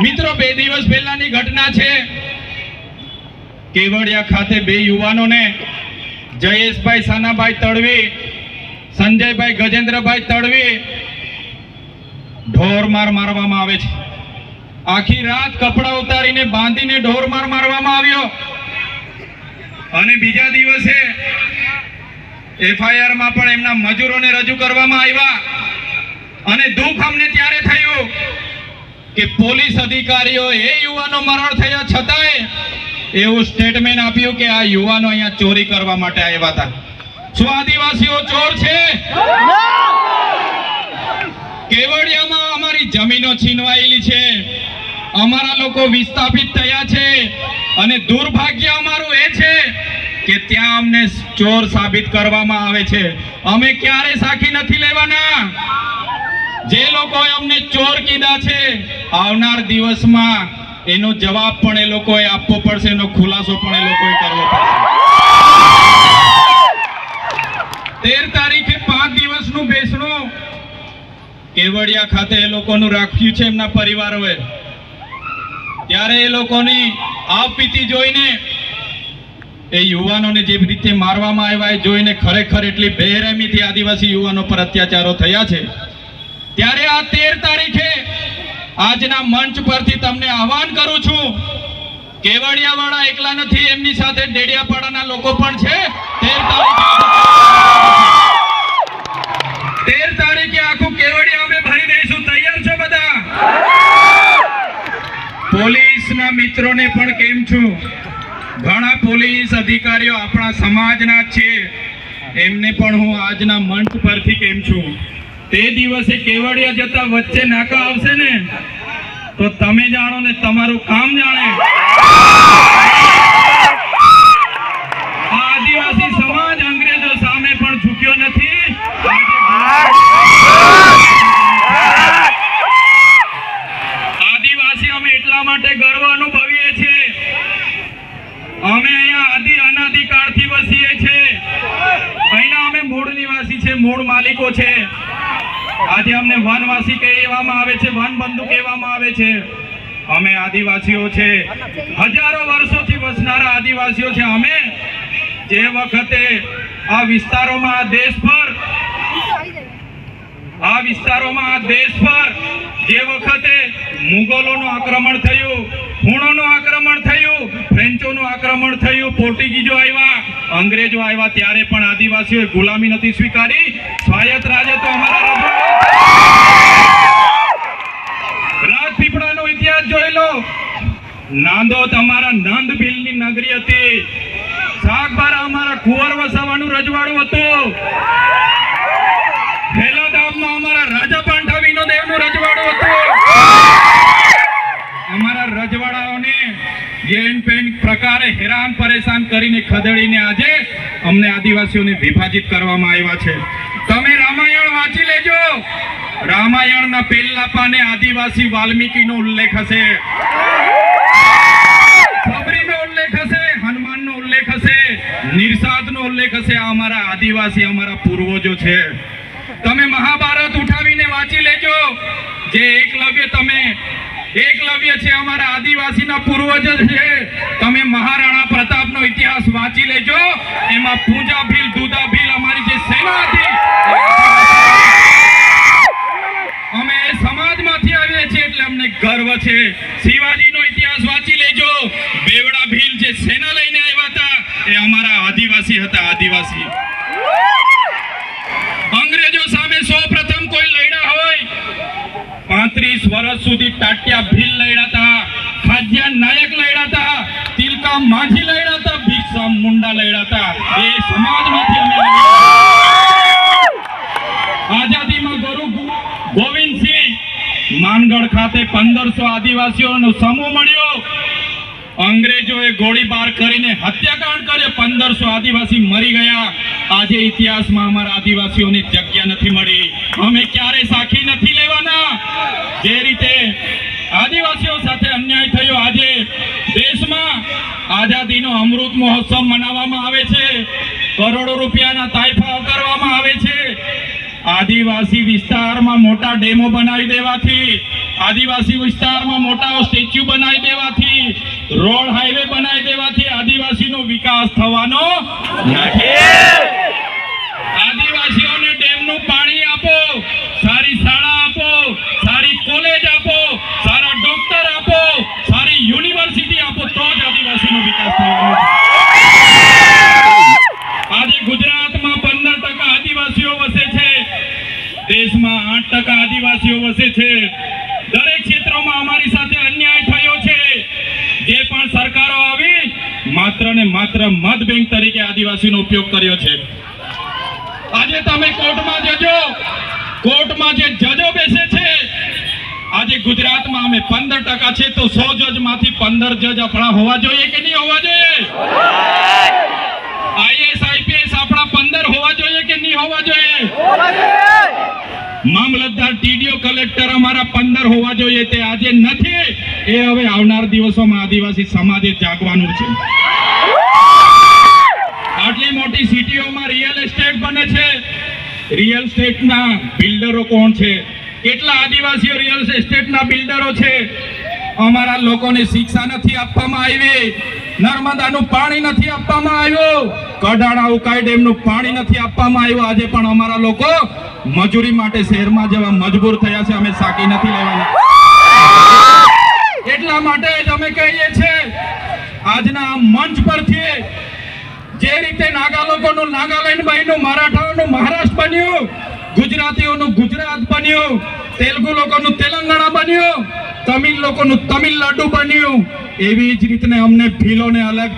મિત્રો, 2 દિવસ પહેલાની ઘટના છે. કેવડિયા ખાતે 2 યુવાનોને જયેશભાઈ સાનાભાઈ તડવી, સંજયભાઈ ગજેન્દ્રભાઈ તડવી ઢોરમાર મારવામાં આવે છે. આખી રાત કપડા ઉતારીને બાંધીને ઢોરમાર મારવામાં આવ્યો અને બીજા દિવસે FIR માં પણ એમના મજૂરોને રજૂ કરવામાં આવ્યા. અને દુઃખ અમને ત્યારે થયું કે પોલીસ અધિકારીઓ એ યુવાનો મરણ થયા છતાંય એવું સ્ટેટમેન્ટ આપ્યું કે આ યુવાનો અહીંયા ચોરી કરવા માટે આવ્યા હતા. શું આદિવાસીઓ ચોર છે? કેવડિયામાં અમારી જમીનો છીનવાયેલી છે, અમારા લોકો વિસ્થાપિત થયા છે અને દુર્ભાગ્ય અમારું એ છે કે ત્યાં અમને ચોર સાબિત કરવામાં આવે છે. અમે ક્યારે સાખી નથી લેવાના. જે લોકોએ અમને ચોર કીધા છે આવનાર દિવસમાં એનો જવાબ પણ એ લોકોએ આપવો પડશે, એનો ખુલાસો પણ એ લોકોએ કરવો પડશે. 13 તારીખે 5 દિવસનું બેસણું કેવડિયા ખાતે એ લોકોનું રાખ્યું છે એમના પરિવારોએ. ત્યારે એ લોકોની આપવીતી જોઈને, એ યુવાનોને જે રીતે મારવામાં આવ્યા એ જોઈને ખરેખર એટલી બેરહેમીથી આદિવાસી યુવાનો પર અત્યાચારો થયા છે. ત્યારે આ 13 તારીખે આજના મંચ પરથી તમને આહવાન કરું છું, કેવડિયાવાળા એકલા નથી, એમની સાથે ડેડિયાપાડાના લોકો પણ છે. 13 તારીખે આખું કેવડિયા અમે ભરી દઈશું. તૈયાર છો બધા? પોલીસના મિત્રોને પણ કેમ છું, ઘણા પોલીસ અધિકારીઓ આપણા સમાજના છે, એમને પણ હું આજના મંચ પરથી કેમ છું. તે દિવસે કેવડિયા જતા વચ્ચે નાકા આવશે ને તો તમે જાણો ને તમારું કામ જાણે. આદિવાસી સમાજ અંગ્રેજો સામે પણ ઝૂક્યો નથી. આદિવાસી અમે એટલા માટે ગર્વ અનુભવીએ છીએ, અમે અહીંયા અનાદિકાળથી વસીએ છીએ. અહીંના અમે મૂળ નિવાસી છે, મૂળ માલિકો છે. આજે અમને વનવાસી કહેવામાં આવે છે, વનબંધુ કહેવામાં આવે છે. અમે આદિવાસીઓ છે, હજારો વર્ષોથી વસનારા આદિવાસીઓ છે. અમે જે વખતે આ વિસ્તારોમાં આ દેશ પર જે વખતે મુગલોનું આક્રમણ થયું, હુણોનું આક્રમણ થયું, ફ્રેન્ચોનું આક્રમણ થયું, પોર્ટુગીઝો આવ્યા, અંગ્રેજો આવ્યા, ત્યારે પણ આદિવાસીઓએ ગુલામી નથી સ્વીકારી. સ્વાયત્ત રાજ્ય તો અમારા રાજપીપળાનો ઇતિહાસ જોઈ લો. નાંદોદ અમારા નંદ ભીલની નગરી હતી. સાગબારા અમારા કુંવર વસાવાનું રજવાડું હતું. ખેલાદામમાં અમારા રાજા પાંઠાવીનો દેવનું રજવાડું હતું. અમારા રજવાડાઓને જેન પેન પ્રકારે હેરાન પરેશાન કરીને ખદેડીને આજે અમને આદિવાસીઓને વિભાજિત કરવામાં આવ્યા છે. તમે રામાયણ વાંચી લેજો. રામાયણના પહેલા પાને આદિવાસી વાલ્મીકીનો ઉલ્લેખ હશે, સબરીનો ઉલ્લેખ હશે, હનુમાનનો ઉલ્લેખ હશે, નિર્સાદનો ઉલ્લેખ હશે. આ અમારા આદિવાસી, અમારા પૂર્વજો છે. તમે મહાભારત ઉઠાવીને વાંચી લેજો. જે એકલવ્ય છે અમારા આદિવાસીના પૂર્વજ છે. તમે મહારાણા પ્રતાપનો ઇતિહાસ વાંચી લેજો. એમાં પૂજા ભીલ, દુધા ભીલ અમારી જે સેના હતી, અમે એ સમાજમાંથી આવીએ છીએ એટલે અમને ગર્વ છે. શિવાજીનો ઇતિહાસ વાંચી લેજો. બેવડા ભીલ જે સેના લઈને આવ્યા હતા એ અમારા આદિવાસી હતા. આદિવાસી અંગ્રેજો સામે સૌપ્રથમ કોઈ લડ્યા હોય 35 વર્ષ સુધી ટાટિયા ભીલ લડ્યા હતા, ખાજ્યા નાયક લડ્યા હતા, તિલકા માઝી લડ્યા હતા, ભીક્ષા મુંડા લડ્યા હતા. એ સમાજમાંથી અમે આઝાદીમાં ગુરુ ગોવિંદસિંહ માનગઢ ખાતે 1500 આદિવાસીઓનો સમૂહ મળ્યો. અંગ્રેજોએ ગોળીબાર કરીને હત્યાકાંડ કર્યો, 1500 આદિવાસી મરી ગયા. આજે ઇતિહાસમાં અમારા આદિવાસીઓને જગ્યા નથી મળી. અમે ક્યારે સાખી નથી લેવાના. જે રીતે આદિવાસીઓ સાથે અન્યાય થયો, આજે દેશમાં આઝાદીનો અમૃત મહોત્સવ મનાવવામાં આવે છે, કરોડો રૂપિયાના તાઇફાઓ કરવામાં આવે છે. આદિવાસી વિસ્તારમાં મોટા ડેમો બનાવી દેવાથી આદિવાસી વિસ્તારમાં મોટા સ્ટેચ્યુ બનાવી દેવાથી, રોડ હાઈવે બનાવી દેવાથી આદિવાસીનો વિકાસ થવાનો નથી. આદિવાસીઓને ડેમનું પાણી આપો, સારી શાળા આપો, સારી કોલેજ આપો, સારા ડોક્ટર આપો, સારી યુનિવર્સિટી આપો, તો જ આદિવાસીનો વિકાસ થવાનો છે. આજે ગુજરાતમાં 15% આદિવાસીઓ વસે છે, દેશમાં 8% આદિવાસીઓ વસે છે. દરેક ક્ષેત્રોમાં અમારી સાથે અન્યાય થયો છે. જે પણ સરકારો આવી માત્ર ને માત્ર મત બેંક તરીકે આદિવાસીનો ઉપયોગ કર્યો છે. આજે તમે કોર્ટમાં જજો, કોર્ટમાં જે જજો બેસે છે, આજે ગુજરાતમાં અમે 15% છે તો 100 જજમાંથી 15 જજ આપણા હોવા જોઈએ કે નહીં હોવા જોઈએ? આઈએસ આઈપીએસ આપણા 15 હોવા જોઈએ કે નહીં હોવા જોઈએ? મામલતદાર, ટીડીઓ, કલેક્ટર અમારા 15 હોવા જોઈએ. તે આજે નથી. એ હવે આવનાર દિવસોમાં આદિવાસી સમાજે જાગવાનું છે. આટલી મોટી સિટીઓમાં રિયલ એસ્ટેટ બને છે. રિયલ એસ્ટેટના બિલ્ડરો કોણ છે? કેટલા આદિવાસીઓ રિયલ એસ્ટેટના બિલ્ડરો છે? અમારા લોકોને શિક્ષા નથી આપવામાં આવી, નર્મદાનું પાણી નથી આપવામાં આવ્યું, કડાણા ઉકાઈ ડેમનું પાણી નથી આપવામાં આવ્યું. આજે પણ અમારા લોકો મજૂરી માટે શહેરમાં જવા મજબૂર થયા છે. અમે સાકી નથી લેવાના. એટલા માટે જ અમે કહીએ છીએ આજના મંચ પરથી, જે રીતે નાગા લોકોનું નાગાલેન્ડ બન્યું, મરાઠાઓનું મહારાષ્ટ્ર બન્યું, ગુજરાતીઓનું ગુજરાત બન્યું, તેલુગુ લોકોનું તેલંગાણા બન્યું, તમિલ લોકોનું તમિલનાડુ બન્યું, એવી જ રીતે અમને ભીલોને અલગ